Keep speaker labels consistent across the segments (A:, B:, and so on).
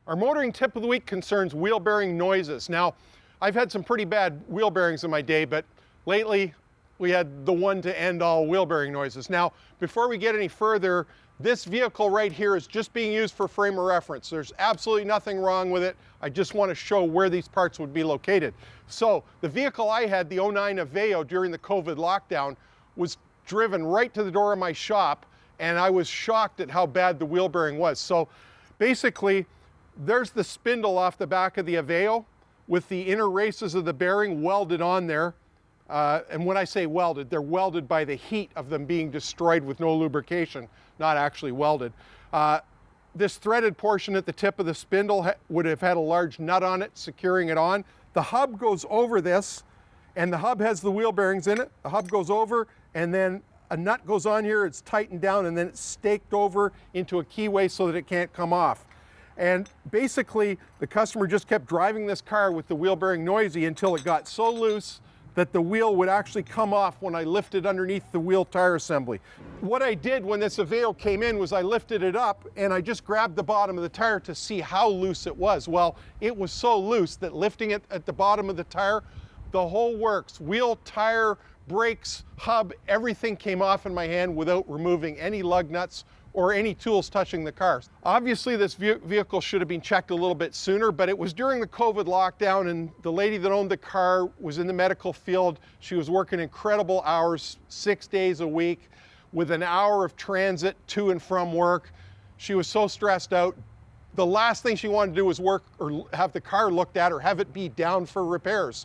A: Our motoring tip of the week concerns wheel bearing noises. Now, I've had some pretty bad wheel bearings in my day, but lately we had the one to end all wheel bearing noises. Now, before we get any further, this vehicle right here is just being used for frame of reference. There's absolutely nothing wrong with it. I just want to show where these parts would be located. So the vehicle I had, the 09 Aveo, during the COVID lockdown, was driven right to the door of my shop, and I was shocked at how bad the wheel bearing was. So basically, there's the spindle off the back of the Aveo with the inner races of the bearing welded on there. And when I say welded, they're welded by the heat of them being destroyed with no lubrication, not actually welded. This threaded portion at the tip of the spindle would have had a large nut on it, securing it on. The hub goes over this, and the hub has the wheel bearings in it. The hub goes over, and then a nut goes on here, it's tightened down, and then it's staked over into a keyway so that it can't come off. And basically, the customer just kept driving this car with the wheel bearing noisy until it got so loose that the wheel would actually come off when I lifted underneath the wheel tire assembly. What I did when this Aveo came in was I lifted it up and I just grabbed the bottom of the tire to see how loose it was. Well, it was so loose that lifting it at the bottom of the tire, the whole works. Wheel, tire, brakes, hub, everything came off in my hand without removing any lug nuts or any tools touching the car. Obviously, this vehicle should have been checked a little bit sooner, but it was during the COVID lockdown, and the lady that owned the car was in the medical field. She was working incredible hours, 6 days a week, with an hour of transit to and from work. She was so stressed out. The last thing she wanted to do was work or have the car looked at or have it be down for repairs.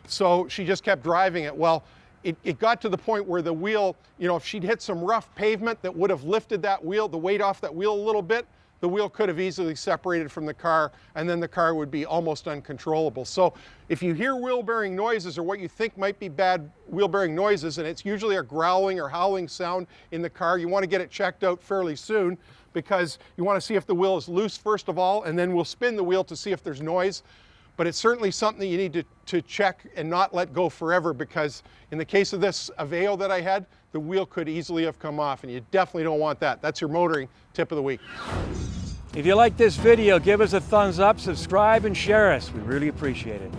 A: So she just kept driving it. Well, it got to the point where the wheel, you know, if she'd hit some rough pavement that would have lifted that wheel, the weight off that wheel a little bit, the wheel could have easily separated from the car, and then the car would be almost uncontrollable. So if you hear wheel bearing noises or what you think might be bad wheel bearing noises, and it's usually a growling or howling sound in the car, you want to get it checked out fairly soon, because you want to see if the wheel is loose first of all, and then we'll spin the wheel to see if there's noise. But it's certainly something that you need to check and not let go forever, because in the case of this Aveo that I had, the wheel could easily have come off, and you definitely don't want that. That's your motoring tip of the week.
B: If you like this video, give us a thumbs up, subscribe, and share us. We really appreciate it.